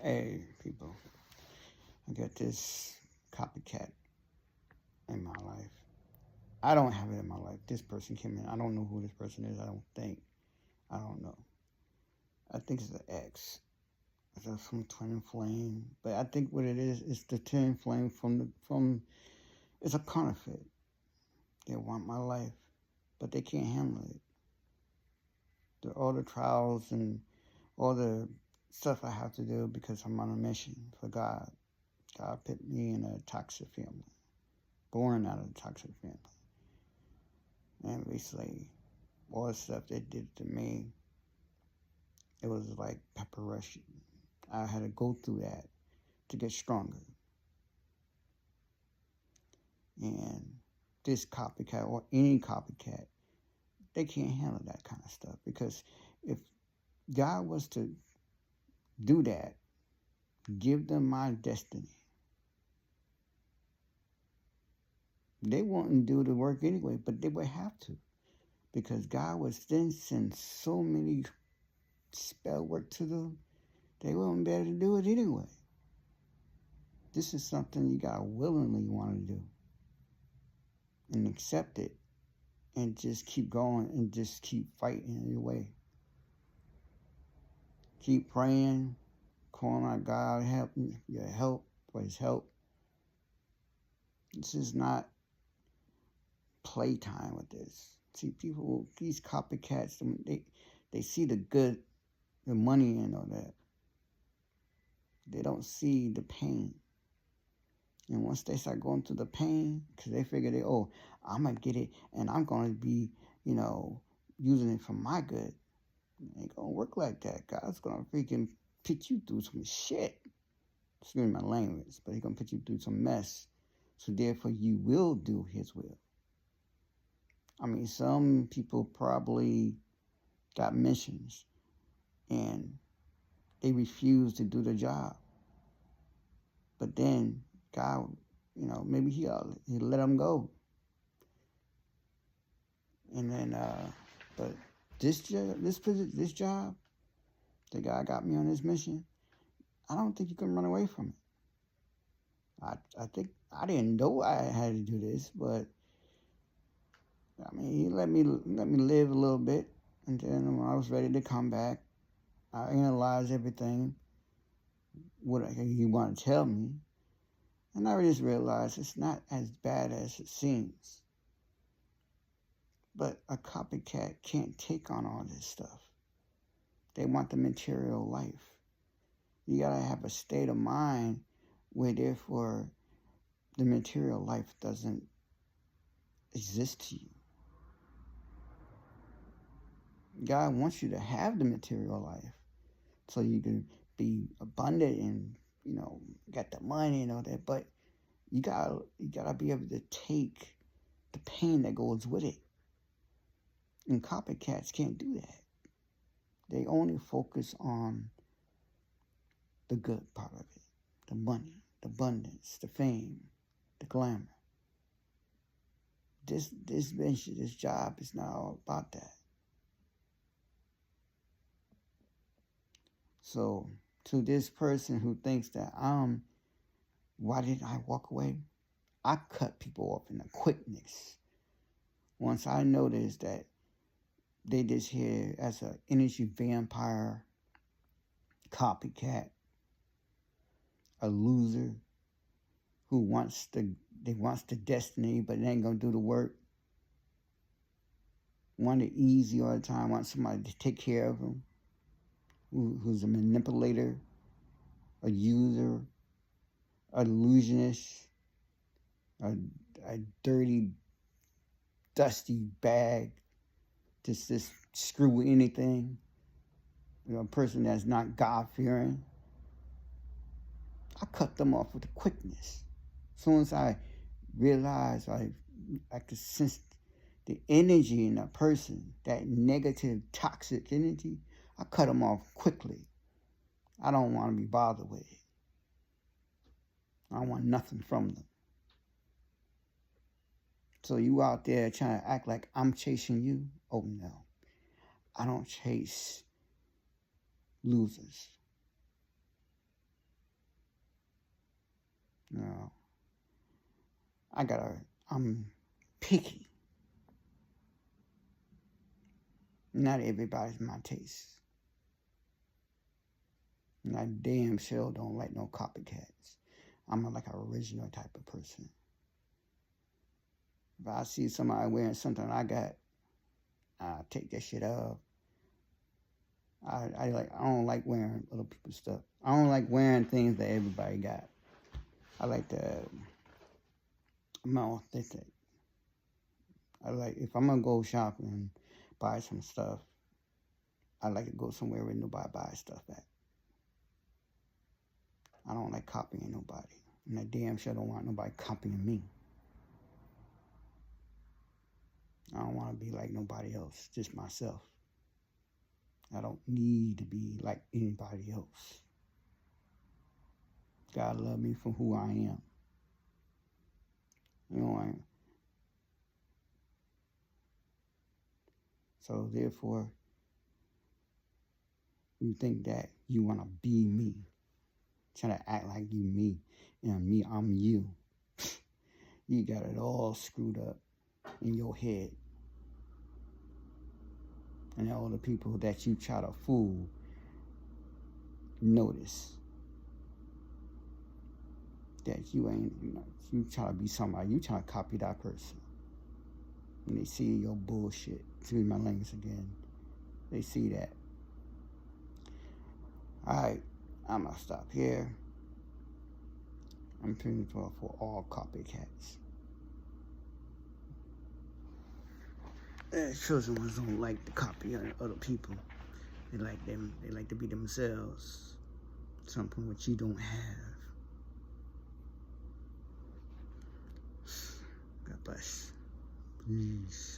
Hey, people, I got this copycat in my life. I don't have it in my life. This person came in. I don't know who this person is. I don't think. I don't know. I think it's an ex. It's some twin flame. But I think what it is the twin flame from. It's a counterfeit. They want my life, but they can't handle it. All the trials and all the stuff I have to do because I'm on a mission for God. God put me in a toxic family, born out of a toxic family. And basically, all the stuff they did to me, it was like preparation. I had to go through that to get stronger. And this copycat or any copycat, they can't handle that kind of stuff because if God was to do that, give them my destiny, they wouldn't do the work anyway, but they would have to because God would then send so many spell work to them, they wouldn't be able to do it anyway. This is something you gotta willingly want to do and accept it and just keep going and just keep fighting your way. Keep praying, calling out God, help for his help. This is not playtime with this. See, people, these copycats, they see the good, the money and all that. They don't see the pain. And once they start going through the pain, because they figure I'm going to get it and I'm going to be, using it for my good. It ain't going to work like that. God's going to freaking put you through some shit. Excuse my language, but he's going to put you through some mess. So therefore you will do his will. I mean, some people probably got missions and they refuse to do the job. But then God, maybe he'll let them go. And then, but this job, the guy got me on this mission. I don't think you can run away from it. I think I didn't know I had to do this, but I mean, he let me live a little bit, and then when I was ready to come back, I analyzed everything, what he wanted to tell me, and I just realized it's not as bad as it seems. But a copycat can't take on all this stuff. They want the material life. You gotta have a state of mind where therefore the material life doesn't exist to you. God wants you to have the material life so you can be abundant and, got the money and all that, but you gotta be able to take the pain that goes with it. And copycats can't do that. They only focus on the good part of it, the money, the abundance, the fame, the glamour. This job is not all about that. So to this person who thinks that why didn't I walk away? I cut people off in a quickness. Once I noticed that they just here as an energy vampire, copycat, a loser who wants the destiny but ain't gonna do the work. Want it easy all the time, want somebody to take care of them, who's a manipulator, a user, an illusionist, a dirty, dusty bag, just screw anything, a person that's not God-fearing. I cut them off with a quickness. As soon as I realized I could sense the energy in that person, that negative, toxic energy, I cut them off quickly. I don't want to be bothered with it. I don't want nothing from them. So you out there trying to act like I'm chasing you? Oh no. I don't chase losers. No, I'm picky. Not everybody's my taste. And I damn sure don't like no copycats. I'm like an original type of person. If I see somebody wearing something I got, I take that shit off. I don't like wearing other people's stuff. I don't like wearing things that everybody got. I like I'm authentic. I like, if I'm gonna go shopping and buy some stuff, I like to go somewhere where nobody buys stuff at. I don't like copying nobody. And I damn sure don't want nobody copying me. I don't want to be like nobody else, just myself. I don't need to be like anybody else. God love me for who I am. You know, so therefore, you think that you want to be me, trying to act like you me, and me, I'm you. You got it all screwed up in your head. And all the people that you try to fool notice that you ain't, you try to be somebody, you try to copy that person. When they see your bullshit, excuse my language again, they see that. Alright, I'm gonna stop here. I'm pretty much for all copycats. Chosen ones don't like to copy other people. They like to be themselves. Something which you don't have. God bless. Peace.